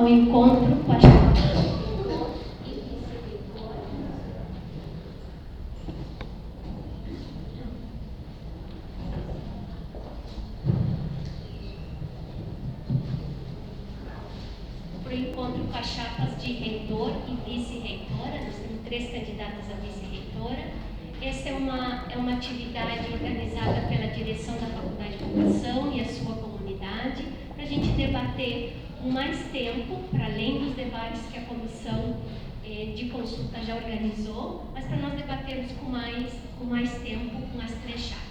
ao encontro com a chapa. Para o encontro com as chapas de reitor e vice-reitora. Nós temos 3 candidatas a vice-reitora. Essa é uma atividade organizada pela direção da Faculdade de Educação e a sua comunidade, para a gente debater com mais tempo, para além dos debates que a comissão de consulta já organizou, mas para nós debatermos com mais tempo com as 3 chapas.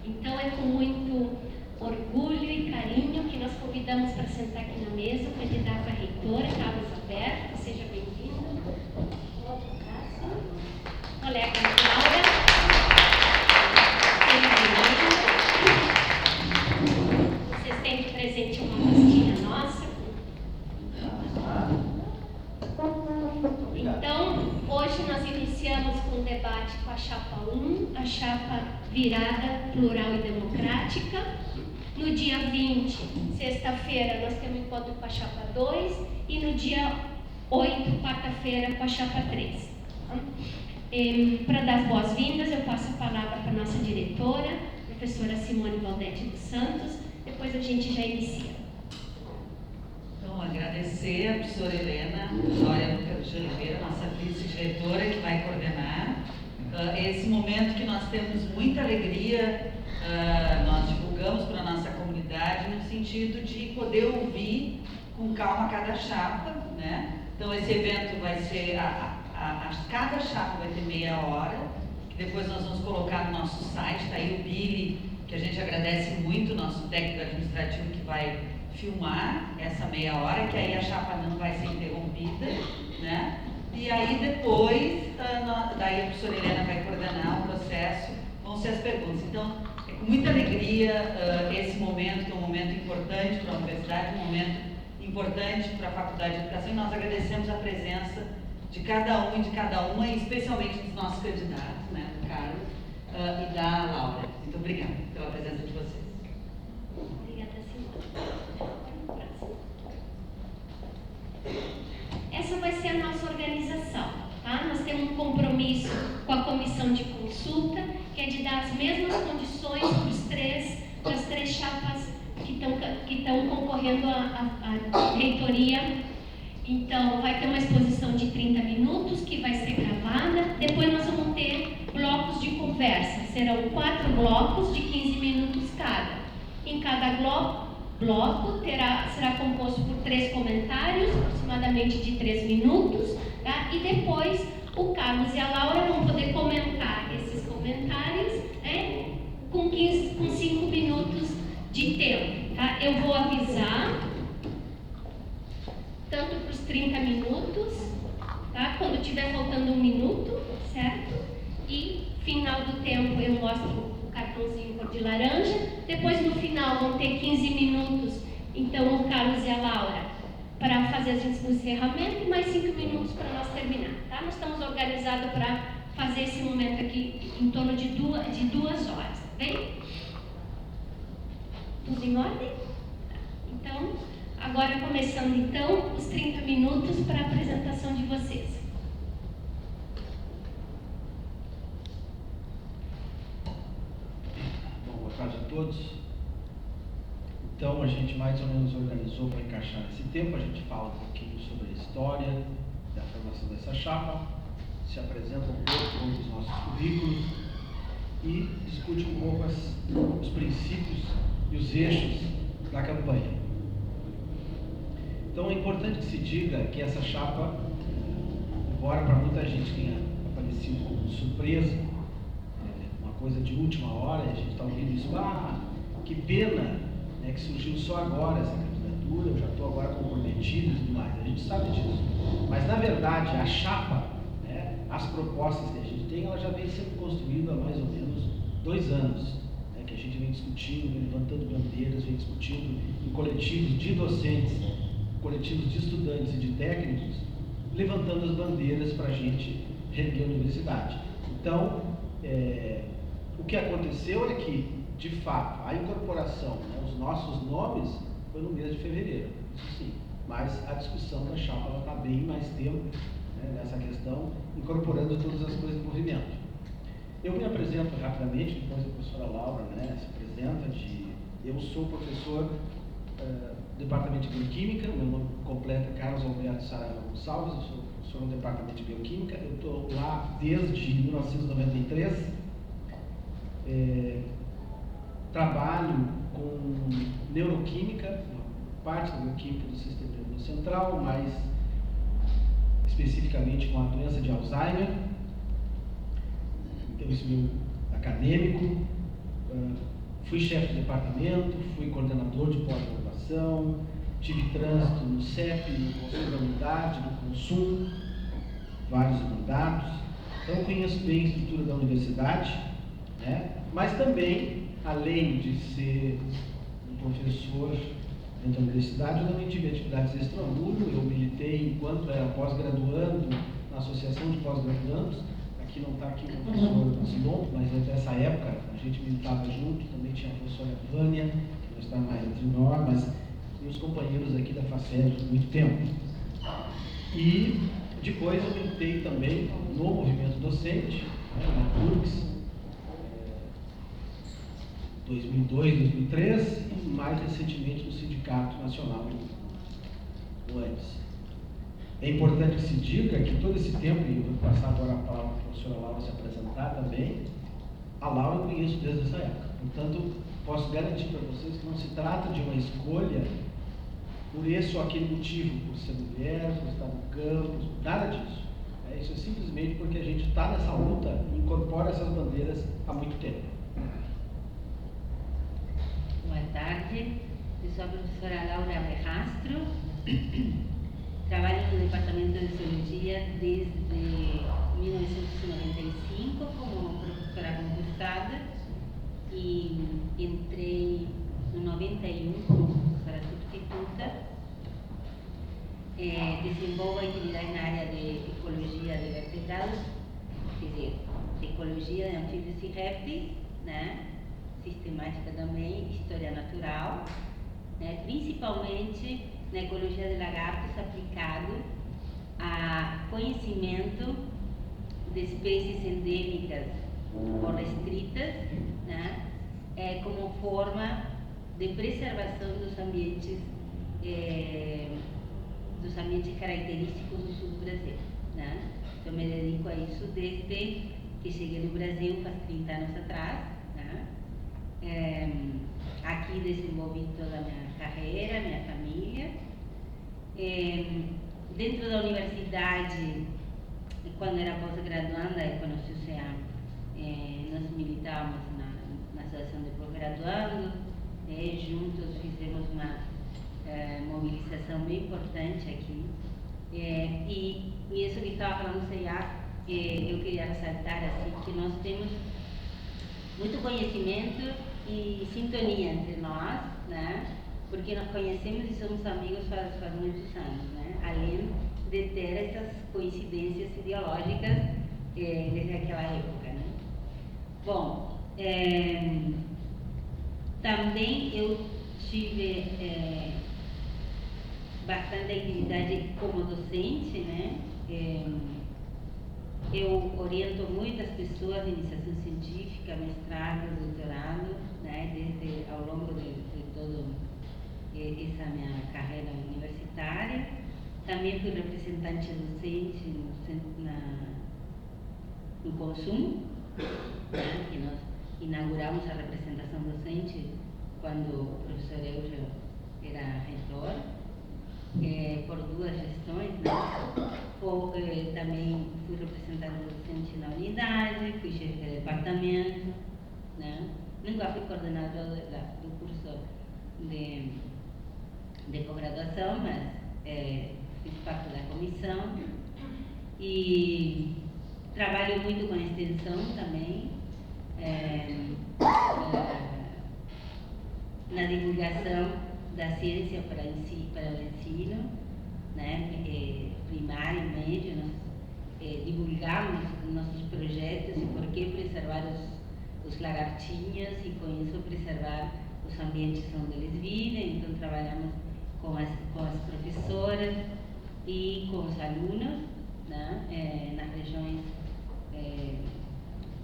Então, é com muito orgulho e carinho que nós convidamos para sentar aqui na mesa o candidato a reitora, Carlos Alberto. Seja bem-vindo. Colega Laura. Vocês têm de presente uma pastinha nossa. Então, hoje nós iniciamos com o debate com a chapa 1, a chapa virada, plural e democrática. No dia 20, sexta-feira, nós temos encontro com a chapa 2 e no dia 8, quarta-feira, com a chapa 3. Para dar as boas-vindas, eu passo a palavra para a nossa diretora, professora Simone Valdete dos Santos, depois a gente já inicia. Então, agradecer a professora Helena Glória Lucas de Oliveira, nossa vice-diretora, que vai coordenar esse momento que nós temos muita alegria. Nós divulgamos para a nossa comunidade no sentido de poder ouvir com calma cada chapa, né? Então, esse evento vai ser, cada chapa vai ter meia hora, que depois nós vamos colocar no nosso site. Está aí o Billy, que a gente agradece muito, nosso técnico administrativo, que vai filmar essa meia hora, que aí a chapa não vai ser interrompida, né? E aí depois, daí a professora Helena vai coordenar o processo, vão ser as perguntas. Então, é com muita alegria esse momento, que é um momento importante para a universidade, um momento importante para a Faculdade de Educação, e nós agradecemos a presença de cada um e de cada uma, e especialmente dos nossos candidatos, né, do Carlos e da Laura. Muito obrigada pela presença de vocês. Obrigada, Simone. Essa vai ser a nossa organização, tá? Nós temos um compromisso com a comissão de consulta, que é de dar as mesmas condições para as 3 chapas que estão concorrendo à reitoria. Então, vai ter uma exposição de 30 minutos, que vai ser gravada. Depois nós vamos ter blocos de conversa. Serão 4 blocos de 15 minutos cada. Em cada bloco será composto por 3 comentários, aproximadamente de 3 minutos, tá? E depois o Carlos e a Laura vão poder comentar esses comentários, né, com 5 minutos de tempo, tá? Eu vou avisar tanto para os 30 minutos, tá? Quando estiver faltando 1 minuto, certo? E final do tempo eu mostro o cartãozinho cor de laranja. Depois no final vão ter 15 minutos, então o Carlos e a Laura, para fazer o encerramento, e mais 5 minutos para nós terminar, tá? Nós estamos organizados para fazer esse momento aqui em torno de 2 horas, tá bem? Tudo em ordem? Então, agora começando então os 30 minutos para a apresentação de vocês. Bom, boa tarde a todos. Então, a gente mais ou menos organizou para encaixar esse tempo. A gente fala um pouquinho sobre a história da formação dessa chapa, se apresenta um pouco dos nossos currículos e discute um pouco os princípios e os eixos da campanha. Então, é importante que se diga que essa chapa, embora para muita gente tenha aparecido como surpresa, uma coisa de última hora, a gente está ouvindo isso, que pena, né, que surgiu só agora essa candidatura, eu já estou agora comprometido e tudo mais, a gente sabe disso. Mas, na verdade, a chapa, né, as propostas que a gente tem, ela já vem sendo construída há mais ou menos 2 anos, né, que a gente vem discutindo, vem levantando bandeiras, vem discutindo em coletivos de docentes, coletivos de estudantes e de técnicos, levantando as bandeiras para a gente reerguer a universidade. Então, o que aconteceu é que, de fato, a incorporação, né, os nossos nomes, foi no mês de fevereiro, isso sim. mas a discussão da chapa está bem mais tempo, né, nessa questão, incorporando todas as coisas do movimento. Eu me apresento rapidamente, depois a professora Laura, né, se apresenta. Eu sou professor do Departamento de Bioquímica, meu nome completo é Carlos Alberto Saraiva Gonçalves, eu sou professor no Departamento de Bioquímica, eu estou lá desde 1993, trabalho com neuroquímica, parte da bioquímica do sistema nervoso central, mais especificamente com a doença de Alzheimer. Então, isso é meu acadêmico. Fui chefe de departamento, fui coordenador de pós-graduação, tive trânsito no CEP, no Conselho da Unidade, no Consul, vários mandatos. Então, conheço bem a estrutura da universidade, né? Mas também, além de ser um professor dentro da universidade, eu também tive atividades extramuros. Eu militei enquanto era pós-graduando na Associação de Pós-Graduandos. Aqui não está aqui o professor Silon, mas nessa época a gente militava junto. Também tinha a professora Vânia, que não está mais entre nós, mas e os companheiros aqui da FACED por muito tempo. E depois eu militei também no movimento docente, né, na TURCS, 2002, 2003, e mais recentemente no Sindicato Nacional, o ANES. É importante que se diga que todo esse tempo, e eu vou passar agora a palavra para a professora Laura se apresentar também, a Laura eu conheço desde essa época. Portanto, posso garantir para vocês que não se trata de uma escolha por esse ou aquele motivo, por ser mulher, por estar no campus, nada disso. Isso é simplesmente porque a gente está nessa luta e incorpora essas bandeiras há muito tempo. Boa tarde, eu sou a professora Laura Berrastro, trabalho no Departamento de Zoologia desde 1995 como professora concursada e entrei em 91 como professora substituta. Desenvolvo atividade na área de ecologia de vertebrados, quer dizer, ecologia de anfíbios e répteis, né? Sistemática também, história natural, né? Principalmente na ecologia de lagartos aplicado a conhecimento de espécies endêmicas ou restritas, né? Como forma de preservação dos ambientes característicos do sul do Brasil, né? Então, me dedico a isso desde que cheguei no Brasil, faz 30 anos atrás, né? Aqui desenvolvi toda a minha carreira, minha família. Dentro da universidade, quando era pós-graduanda, eu conheci o CEA, nós militávamos na associação de pós-graduandos, juntos fizemos uma mobilização bem importante aqui. E isso que estava falando o CEA, eu queria ressaltar assim, que nós temos muito conhecimento e sintonia entre nós, né? Porque nós conhecemos e somos amigos faz muitos anos, né? Além de ter essas coincidências ideológicas desde aquela época, né? Bom, também eu tive bastante atividade como docente, né? Eu oriento muitas pessoas de iniciação científica, mestrado, doutorado, né? Desde ao longo de toda essa minha carreira universitária. Também fui representante docente no Consul, né? Que nós inauguramos a representação docente quando o professor Eugênio era reitor, por duas gestões, né? Também fui representante docente na unidade, fui chefe de departamento, né? Nunca fui coordenador do curso de pós-graduação, mas fiz parte da comissão e trabalho muito com extensão também, na divulgação da ciência para o ensino, né? Primário e médio. Nós divulgamos nossos projetos e por que preservar os lagartinhos e com isso preservar os ambientes onde eles vivem. Então trabalhamos com as professoras e com os alunos, né, nas regiões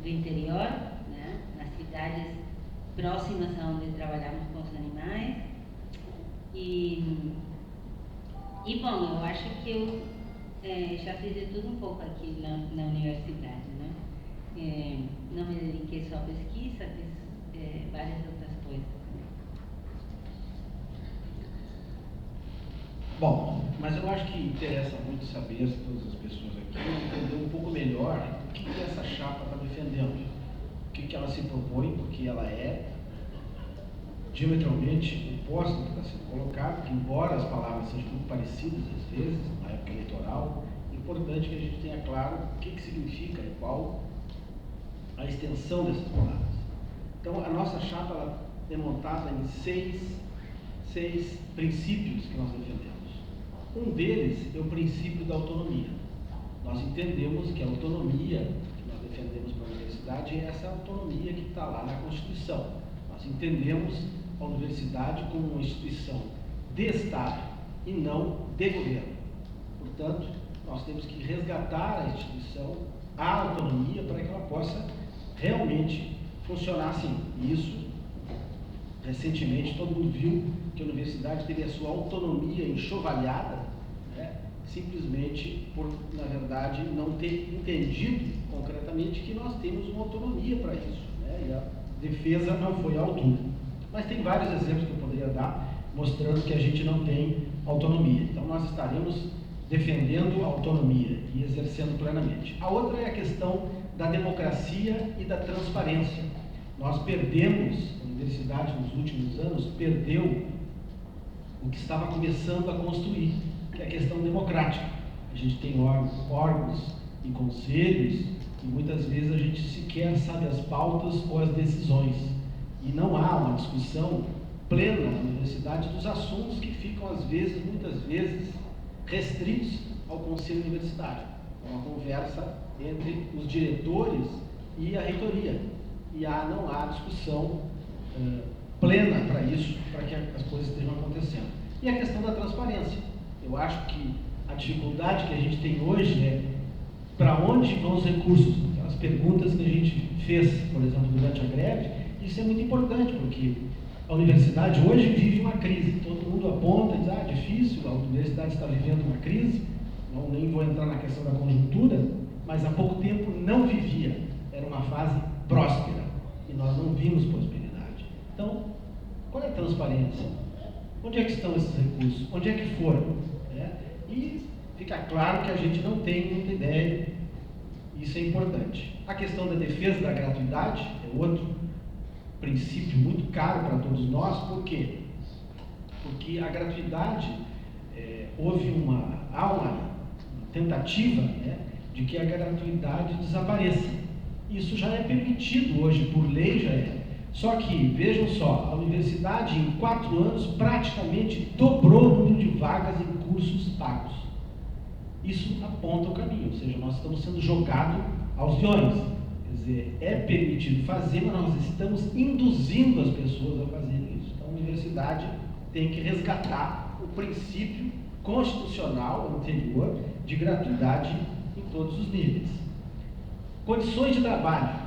do interior, né, nas cidades próximas a onde trabalhamos com os animais. E bom, eu acho que eu já fiz de tudo um pouco aqui na universidade, né? Não me dediquei só à pesquisa, fiz várias outras coisas. Bom, mas eu acho que interessa muito saber, se todas as pessoas aqui, entender um pouco melhor o que essa chapa está defendendo, o que ela se propõe, porque ela é diametralmente oposta do que está sendo colocado, que embora as palavras sejam muito parecidas às vezes, na época eleitoral, é importante que a gente tenha claro o que significa e qual a extensão dessas palavras. Então, a nossa chapa ela é montada em seis princípios que nós defendemos. Um deles é o princípio da autonomia. Nós entendemos que a autonomia que nós defendemos para a universidade é essa autonomia que está lá na Constituição. Nós entendemos a universidade como uma instituição de Estado e não de governo. Portanto, nós temos que resgatar a instituição, a autonomia, para que ela possa realmente funcionar assim. E isso, recentemente, todo mundo viu que a universidade teve a sua autonomia enxovalhada, né, simplesmente por, na verdade, não ter entendido concretamente que nós temos uma autonomia para isso, né, e a defesa não foi à altura. Mas tem vários exemplos que eu poderia dar, mostrando que a gente não tem autonomia. Então, nós estaremos defendendo a autonomia e exercendo plenamente. A outra é a questão da democracia e da transparência. Nós perdemos, a universidade nos últimos anos, perdeu o que estava começando a construir, que é a questão democrática. A gente tem órgãos e conselhos e muitas vezes a gente sequer sabe as pautas ou as decisões. E não há uma discussão plena na universidade dos assuntos que ficam, às vezes, muitas vezes, restritos ao conselho universitário. É uma conversa entre os diretores e a reitoria. E não há discussão plena para isso, para que as coisas estejam acontecendo. E a questão da transparência. Eu acho que a dificuldade que a gente tem hoje é para onde vão os recursos. As perguntas que a gente fez, por exemplo, durante a greve, isso é muito importante, porque a universidade hoje vive uma crise. Todo mundo aponta e diz, difícil, a universidade está vivendo uma crise. Não, nem vou entrar na questão da conjuntura, mas há pouco tempo não vivia. Era uma fase próspera e nós não vimos prosperidade. Então, qual é a transparência? Onde é que estão esses recursos? Onde é que foram? E fica claro que a gente não tem muita ideia. Isso é importante. A questão da defesa da gratuidade é outro princípio muito caro para todos nós. Por quê? Porque a gratuidade, há uma tentativa, né, de que a gratuidade desapareça. Isso já é permitido hoje, por lei já é. Só que, vejam só, a universidade em 4 anos praticamente dobrou o número de vagas em cursos pagos. Isso aponta o caminho, ou seja, nós estamos sendo jogados aos leões. Quer dizer, é permitido fazer, mas nós estamos induzindo as pessoas a fazerem isso. Então, a universidade tem que resgatar o princípio constitucional anterior de gratuidade em todos os níveis. Condições de trabalho.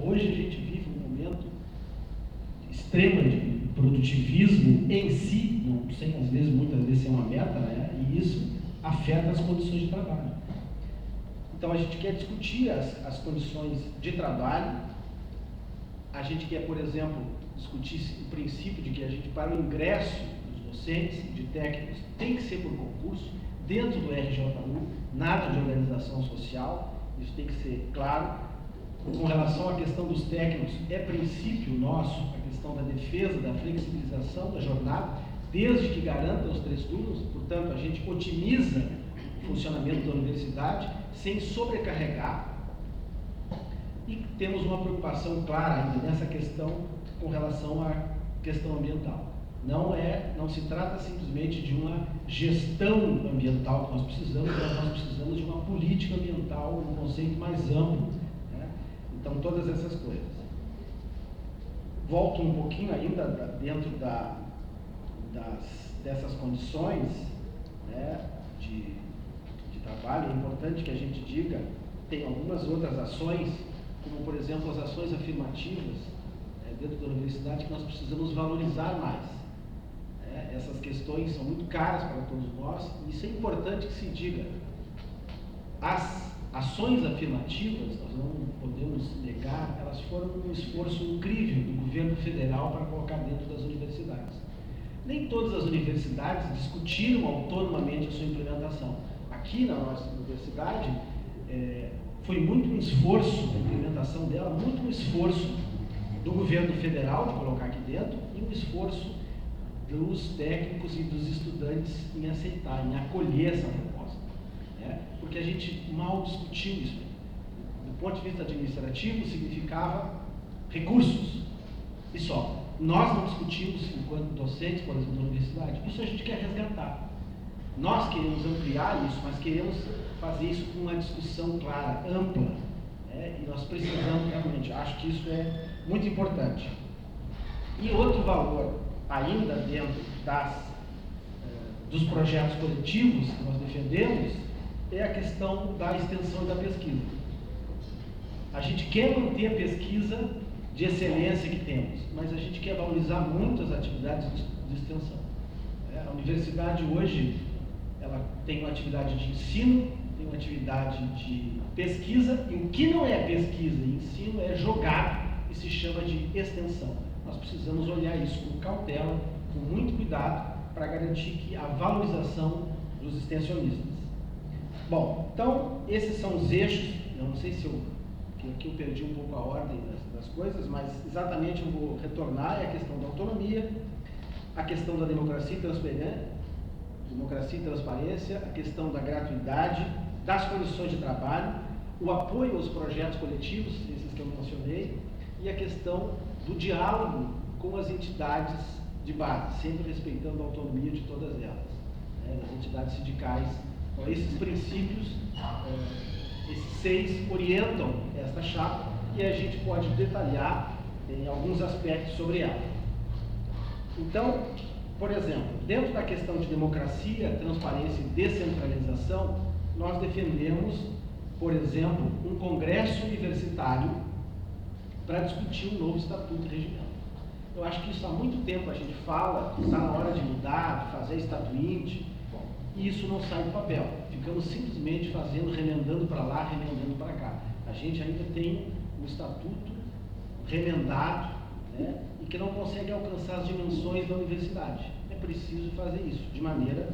Hoje a gente vive um momento extremo de produtivismo em si, não sem, às vezes, muitas vezes sem uma meta, né? E isso afeta as condições de trabalho. Então a gente quer discutir as condições de trabalho. A gente quer, por exemplo, discutir o princípio de que a gente, para o ingresso dos docentes e de técnicos, tem que ser por concurso, dentro do RJU, nada de organização social, isso tem que ser claro. Com relação à questão dos técnicos, é princípio nosso a questão da defesa, da flexibilização da jornada, desde que garanta os 3 turnos. Portanto, a gente otimiza o funcionamento da universidade sem sobrecarregar. E temos uma preocupação clara ainda nessa questão com relação à questão ambiental. Não se trata simplesmente de uma gestão ambiental que nós precisamos, mas nós precisamos de uma política ambiental, um conceito mais amplo, né? Então, todas essas coisas. Volto um pouquinho ainda dentro dessas condições, né, de trabalho, é importante que a gente diga, tem algumas outras ações, como por exemplo as ações afirmativas dentro da universidade, que nós precisamos valorizar mais. Essas questões são muito caras para todos nós, e isso é importante que se diga. As ações afirmativas, nós não podemos negar, elas foram um esforço incrível do governo federal para colocar dentro das universidades. Nem todas as universidades discutiram autonomamente a sua implementação. Aqui na nossa universidade, foi muito um esforço, a implementação dela, muito um esforço do governo federal de colocar aqui dentro e um esforço dos técnicos e dos estudantes em aceitar, em acolher essa proposta. Porque a gente mal discutiu isso. Do ponto de vista administrativo, significava recursos e só. Nós não discutimos, enquanto docentes, por exemplo, da universidade, isso a gente quer resgatar. Nós queremos ampliar isso, mas queremos fazer isso com uma discussão clara, ampla, e nós precisamos realmente, acho que isso é muito importante. E outro valor, ainda dentro dos projetos coletivos que nós defendemos, é a questão da extensão e da pesquisa. A gente quer manter a pesquisa de excelência que temos, mas a gente quer valorizar muito as atividades de extensão. A universidade hoje, ela tem uma atividade de ensino, tem uma atividade de pesquisa, e o que não é pesquisa e ensino é jogado e se chama de extensão. Nós precisamos olhar isso com cautela, com muito cuidado, para garantir que a valorização dos extensionistas. Bom, então, esses são os eixos. Eu não sei se aqui eu perdi um pouco a ordem das coisas, mas exatamente eu vou retornar. É a questão da autonomia, a questão da democracia e transparência, a questão da gratuidade, das condições de trabalho, o apoio aos projetos coletivos, esses que eu mencionei, e a questão do diálogo com as entidades de base, sempre respeitando a autonomia de todas elas, das entidades sindicais. Então, esses princípios, esses 6 orientam esta chapa, e a gente pode detalhar em alguns aspectos sobre ela. Então, por exemplo, dentro da questão de democracia, transparência e descentralização, nós defendemos, por exemplo, um congresso universitário para discutir um novo estatuto regimental. Eu acho que isso há muito tempo a gente fala, que está na hora de mudar, de fazer estatuinte, e isso não sai do papel. Ficamos simplesmente fazendo, remendando para lá, remendando para cá. A gente ainda tem um estatuto remendado, e que não consegue alcançar as dimensões da universidade. É preciso fazer isso de maneira,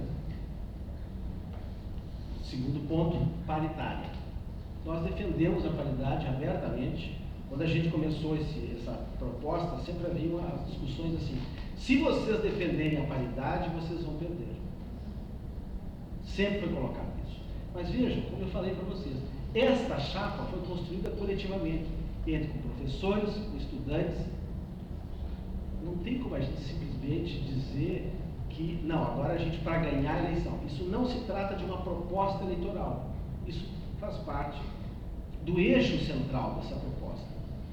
segundo ponto, paritária. Nós defendemos a paridade abertamente. Quando a gente começou essa proposta, sempre havia umas discussões assim: se vocês defenderem a paridade, vocês vão perder. Sempre foi colocado isso. Mas vejam, como eu falei para vocês, esta chapa foi construída coletivamente, entre professores, estudantes. Não tem como a gente simplesmente dizer que, não, agora a gente, para ganhar a eleição. Isso não se trata de uma proposta eleitoral. Isso faz parte do eixo central dessa proposta,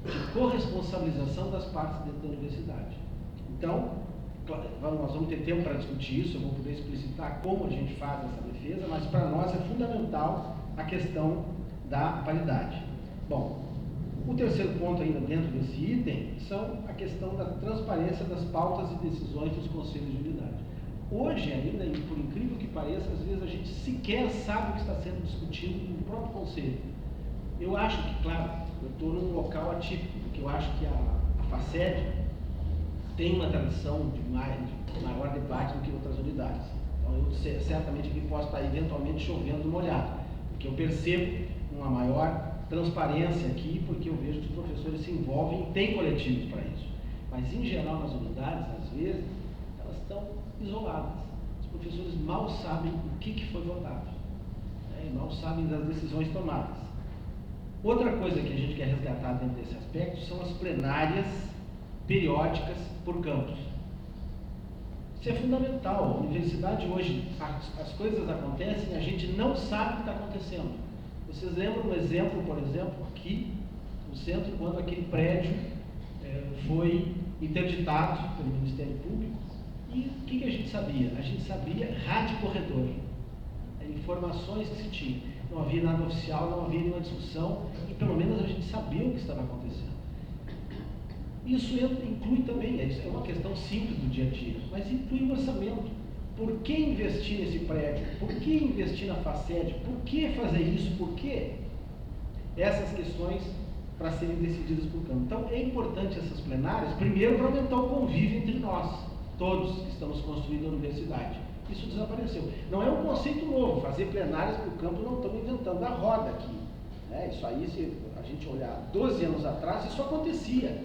de corresponsabilização das partes dentro da universidade. Então, nós vamos ter tempo para discutir isso, eu vou poder explicitar como a gente faz essa defesa, mas para nós é fundamental a questão da paridade. Bom, o terceiro ponto ainda dentro desse item são a questão da transparência das pautas e decisões dos conselhos de unidade. Hoje ainda, por incrível que pareça, às vezes a gente sequer sabe o que está sendo discutido no próprio conselho. Eu acho que, claro, eu estou num local atípico, porque eu acho que a FACED tem uma tradição de maior debate do que outras unidades. Então eu certamente aqui posso estar eventualmente chovendo molhado, porque eu percebo uma maior transparência aqui, porque eu vejo que os professores se envolvem e têm coletivos para isso. Mas, em geral, nas unidades, às vezes, elas estão isoladas. Os professores mal sabem o que foi votado, e mal sabem das decisões tomadas. Outra coisa que a gente quer resgatar dentro desse aspecto são as plenárias periódicas por campus. Isso é fundamental. A universidade hoje, as coisas acontecem e a gente não sabe o que está acontecendo. Vocês lembram um exemplo, por exemplo, aqui no centro, quando aquele prédio foi interditado pelo Ministério Público E o que a gente sabia? A gente sabia rádio corredor, informações que se tinha. Não havia nada oficial, não havia nenhuma discussão, e pelo menos a gente sabia o que estava acontecendo. Isso inclui também, é uma questão simples do dia a dia, mas inclui o orçamento. Por que investir nesse prédio? Por que investir na FACED? Por que fazer isso? Por quê? Essas questões para serem decididas por campo. Então, é importante essas plenárias, primeiro para aumentar o convívio entre nós, todos que estamos construindo a universidade. Isso desapareceu. Não é um conceito novo, fazer plenárias por campo, não estamos inventando a roda aqui. Isso aí, se a gente olhar 12 anos atrás, isso acontecia.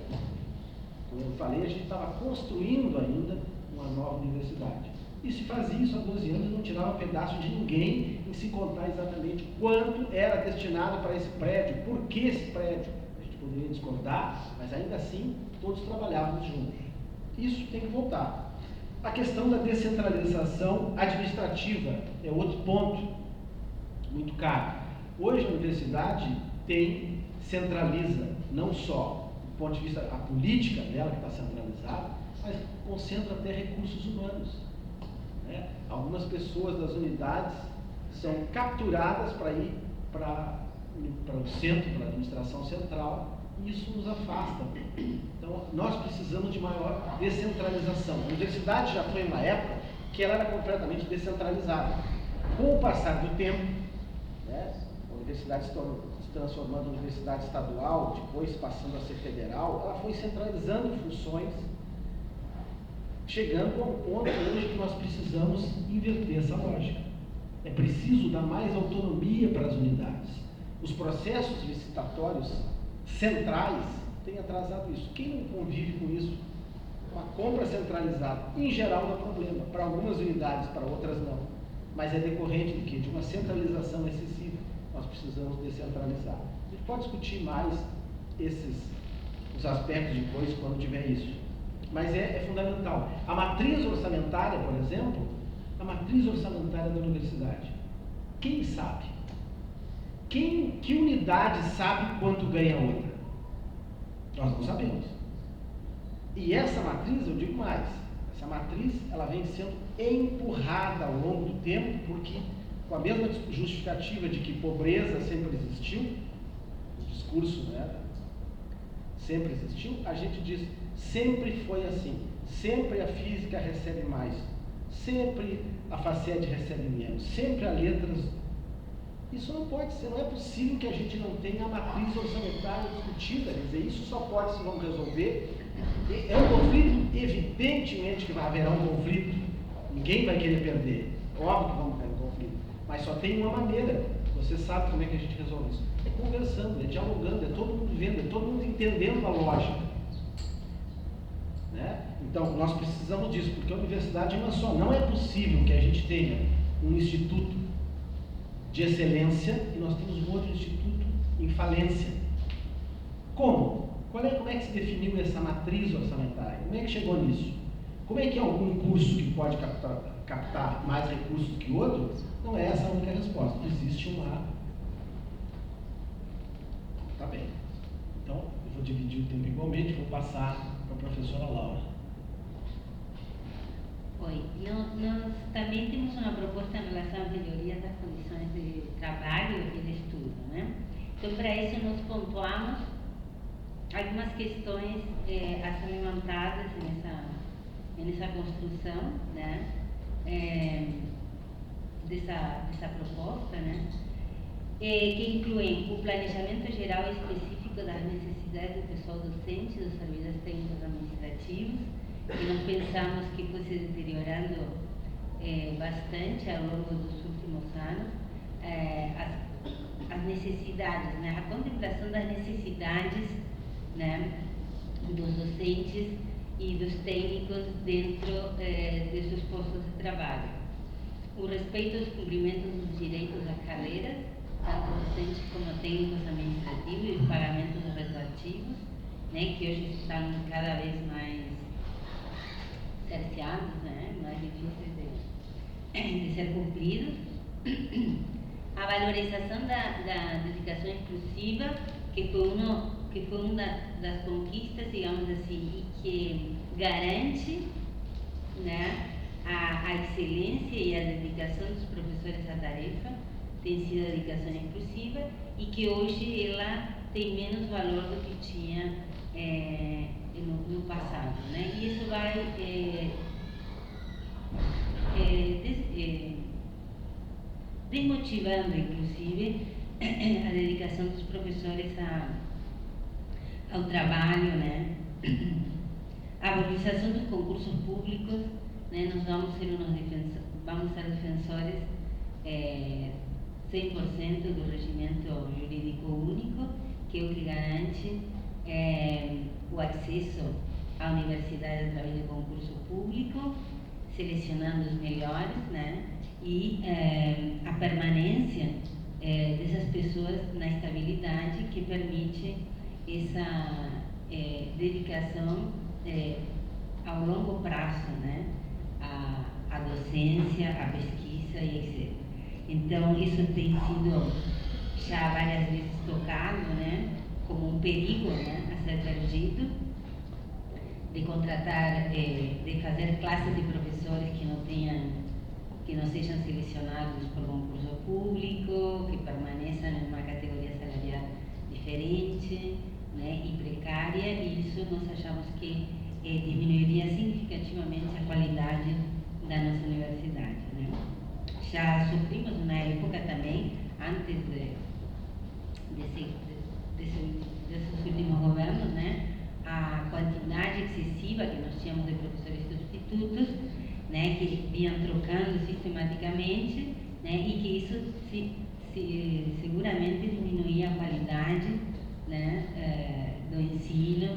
Como eu falei, a gente estava construindo ainda uma nova universidade. E se fazia isso há 12 anos, não tirava pedaço de ninguém em se contar exatamente quanto era destinado para esse prédio, por que esse prédio. A gente poderia discordar, mas ainda assim todos trabalhávamos juntos. Isso tem que voltar. A questão da descentralização administrativa é outro ponto muito caro. Hoje a universidade centraliza não só do ponto de vista a política dela, que está centralizada, mas concentra até recursos humanos. Algumas pessoas das unidades são capturadas para ir para o centro, para a administração central, e isso nos afasta. Então, nós precisamos de maior descentralização. A universidade já foi uma época que ela era completamente descentralizada. Com o passar do tempo, a universidade se transformando em universidade estadual, depois passando a ser federal, ela foi centralizando funções, chegando ao ponto hoje que nós precisamos inverter essa lógica. É preciso dar mais autonomia para as unidades. Os processos licitatórios centrais têm atrasado isso. Quem não convive com isso? Uma compra centralizada, em geral, dá problema. Para algumas unidades, para outras não. Mas é decorrente de quê? De uma centralização excessiva. Nós precisamos descentralizar. A gente pode discutir mais os aspectos depois, quando tiver isso. Mas é fundamental. A matriz orçamentária, por exemplo, a matriz orçamentária da universidade. Quem sabe? Que unidade sabe quanto ganha a outra? Nós não sabemos. E essa matriz, eu digo mais, essa matriz ela vem sendo empurrada ao longo do tempo, porque com a mesma justificativa de que pobreza sempre existiu, o discurso sempre existiu, a gente diz, sempre foi assim, sempre a física recebe mais, sempre a FACED recebe menos, sempre a letras. Isso não pode ser, não é possível que a gente não tenha a matriz orçamentária discutida, quer dizer, isso só pode se vamos resolver. É um conflito, evidentemente que haverá um conflito, ninguém vai querer perder, óbvio que vamos ter um conflito, mas só tem uma maneira, você sabe como é que a gente resolve isso, é conversando, é dialogando, é todo mundo vendo, é todo mundo entendendo a lógica. Então, nós precisamos disso, porque a universidade é uma só, não é possível que a gente tenha um instituto de excelência e nós temos um outro instituto em falência. Como? Como é que se definiu essa matriz orçamentária? Como é que chegou nisso? Como é que algum curso que pode captar mais recursos que outro? Não é essa a única resposta. Existe uma... Tá bem. Então, eu vou dividir o tempo igualmente, vou passar para a professora Laura. Oi, nós também temos uma proposta em relação à melhoria das condições de trabalho e de estudo, Então, para isso, nós pontuamos algumas questões a serem levantadas nessa construção, dessa proposta, que incluem o planejamento geral específico das necessidades do pessoal docente, dos servidores técnicos administrativos, que nós pensamos que foi se deteriorando bastante ao longo dos últimos anos, as necessidades, a contemplação das necessidades dos docentes e dos técnicos dentro de seus postos de trabalho. O respeito aos cumprimentos dos direitos às carreiras, tanto docentes como técnicos administrativos, e os pagamentos retroativos, que hoje estão cada vez mais cerceados, mais difíceis de ser cumpridos. A valorização da dedicação exclusiva, que foi uma das conquistas, digamos assim, e que garante né, a excelência e a dedicação dos professores à tarefa tem sido a dedicação exclusiva e que hoje ela tem menos valor do que tinha no passado, né? E isso vai desmotivando, inclusive, a dedicação dos professores ao trabalho, né? A valorização dos concursos públicos, né? Nós vamos ser defensores 100% do regimento jurídico único, que é o que garante o acesso à universidade através do concurso público, selecionando os melhores, né? E a permanência dessas pessoas na estabilidade que permite essa dedicação ao longo prazo, né? A docência, a pesquisa e etc. Então, isso tem sido já várias vezes tocado, né? Como um perigo, né? A ser perdido, de contratar, de fazer classes de professores que não sejam selecionados por concurso público, que permaneçam em uma categoria salarial diferente, né, e precária, e isso nós achamos que diminuiria significativamente a qualidade da nossa universidade, né? Já sofrimos uma época também, antes desses últimos governos, né, a quantidade excessiva que nós tínhamos de professores substitutos, né, que vinham trocando sistematicamente, né, e que isso seguramente diminuía a qualidade, né, do ensino,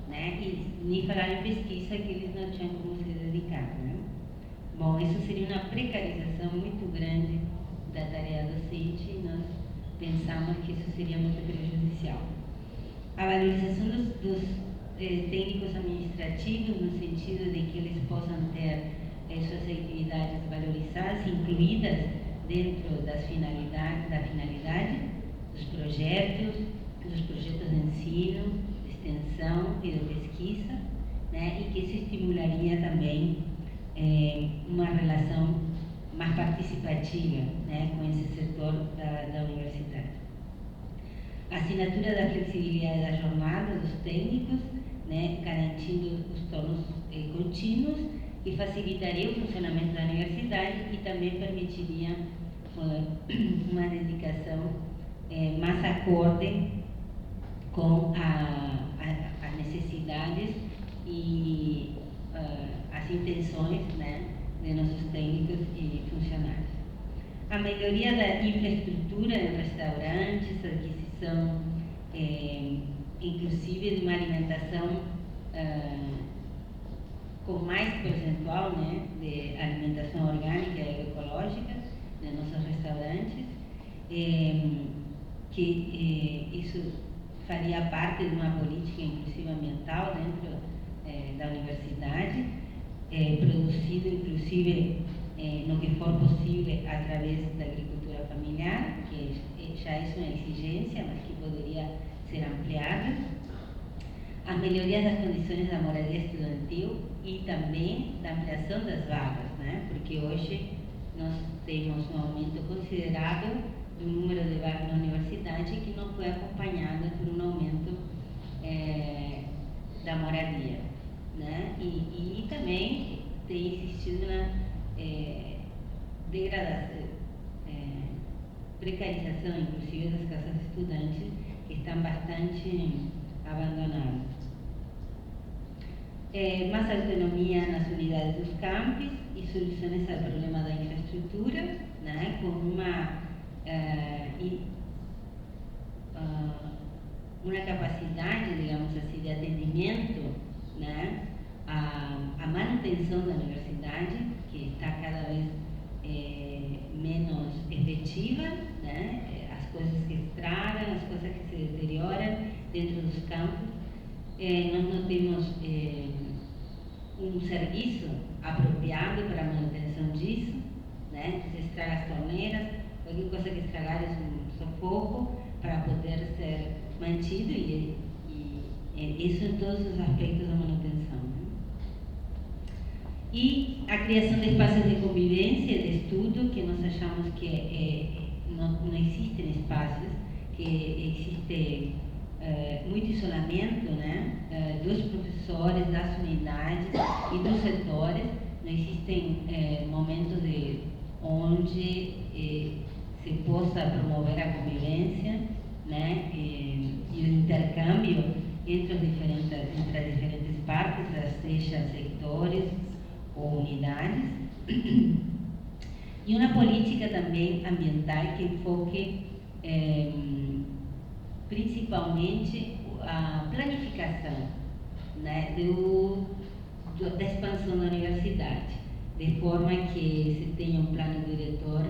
né, e nem falar em pesquisa que eles não tinham como se dedicar, né. Bom, isso seria uma precarização muito grande da tarefa docente e nós pensamos que isso seria muito prejudicial. A valorização dos técnicos administrativos, no sentido de que eles possam ter suas atividades valorizadas, incluídas dentro da finalidade dos projetos de ensino, de extensão e de pesquisa, né, e que isso estimularia também uma relação mais participativa, né, com esse setor da universidade. A assinatura da flexibilidade da jornada dos técnicos, né, garantindo os turnos contínuos, e facilitaria o funcionamento da universidade e também permitiria uma dedicação mais acorde com as necessidades e as intenções, né, de nossos técnicos e funcionários. A melhoria da infraestrutura em restaurantes, a aquisição, inclusive, de uma alimentação com mais percentual, né, de alimentação orgânica e ecológica nos nossos restaurantes, que isso faria parte de uma política, inclusive ambiental, dentro da universidade, produzido, inclusive, no que for possível, através da agricultura familiar, que já é uma exigência, mas que poderia ser ampliada. As melhorias das condições da moradia estudantil e também da ampliação das vagas, né? Porque hoje nós temos um aumento considerável do número de vagas na universidade que não foi acompanhado por um aumento da moradia, né? E também tem insistido na degradação, precarização, inclusive, das casas estudantes, que estão bastante abandonadas. Mais autonomia nas unidades dos campos e soluções ao problema da infraestrutura, né, com uma capacidade, digamos assim, de atendimento, né, à manutenção da universidade, que está cada vez menos efetiva, né, as coisas que estragam, as coisas que se deterioram dentro dos campos. Nós não temos um serviço apropriado para a manutenção disso, né? Se estraga as torneiras, qualquer coisa que estragar é um socorro para poder ser mantido e isso em todos os aspectos da manutenção, né? E a criação de espaços de convivência, de estudo, que nós achamos que não existem espaços, que existe muito isolamento, né, dos professores, das unidades e dos setores. Não existem momentos onde se possa promover a convivência, né, e o intercâmbio entre as diferentes partes, seja sectores ou unidades. E uma política também ambiental que enfoque principalmente a planificação, né, da expansão da universidade, de forma que se tenha um plano diretor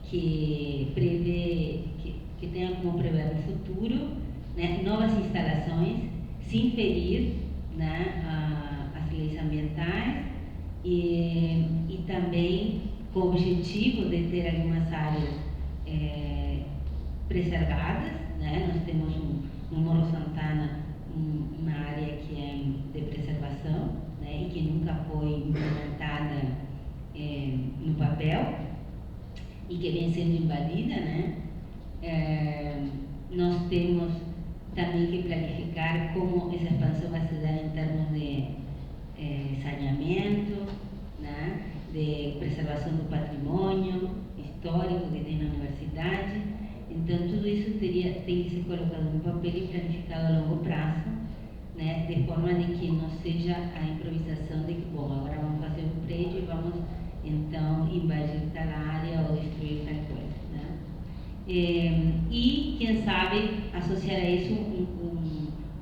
que prevê, que tenha como prever no futuro, né, novas instalações, sem ferir, né, as leis ambientais e também com o objetivo de ter algumas áreas preservadas, né? Nós temos no Morro Santana uma área que é de preservação, né, e que nunca foi implementada no papel e que vem sendo invadida, né? Nós temos também que planificar como essa expansão vai se dar em termos de saneamento, né, de preservação do patrimônio histórico que tem na universidade. Então, tudo isso tem que ser colocado no papel e planificado a longo prazo, né, de forma de que não seja a improvisação de que, bom, agora vamos fazer um prédio e vamos, então, invadir tal área ou destruir tal coisa, né? E, quem sabe, associar a isso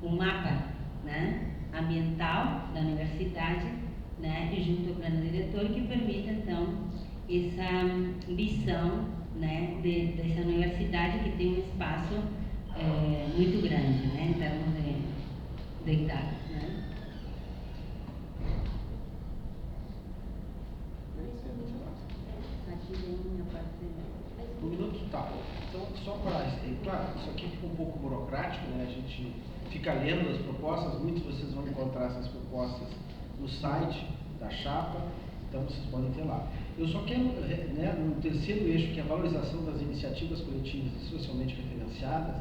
um mapa, né, ambiental da universidade, né, junto ao plano diretor, que permita, então, essa visão, né, dessa universidade que tem um espaço muito grande, né, em termos de hectares, né. Aqui vem a parte de... Um minuto, tá. Então, só para... Claro, isso aqui fica um pouco burocrático, né? A gente fica lendo as propostas, muitos de vocês vão encontrar essas propostas no site da chapa, então vocês podem ter lá. Eu só quero, né, no terceiro eixo, que é a valorização das iniciativas coletivas e socialmente referenciadas,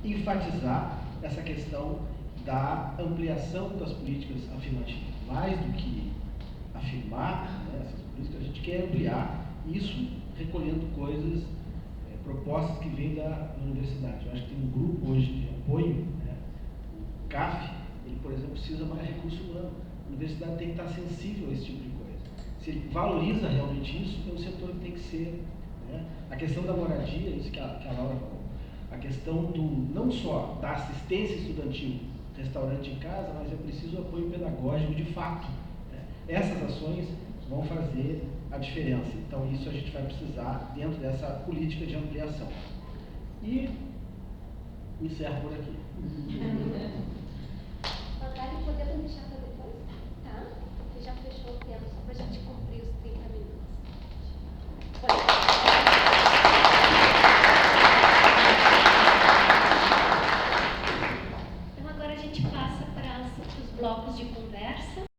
enfatizar essa questão da ampliação das políticas afirmativas. Mais do que afirmar, né, essas políticas, a gente quer ampliar isso recolhendo coisas, propostas que vêm da universidade. Eu acho que tem um grupo hoje de apoio, né, o CAF, ele, por exemplo, precisa mais recurso humano. A universidade tem que estar sensível a esse tipo de coisa. Se ele valoriza realmente isso, é um setor que tem que ser, né? A questão da moradia, isso que a Laura falou, a questão não só da assistência estudantil, restaurante em casa, mas é preciso apoio pedagógico de fato, né? Essas ações vão fazer a diferença. Então, isso a gente vai precisar dentro dessa política de ampliação. E encerro por aqui. Natália, podemos deixar para depois? Tá? Porque já fechou o tempo, só para a gente cumprir os 30 minutos.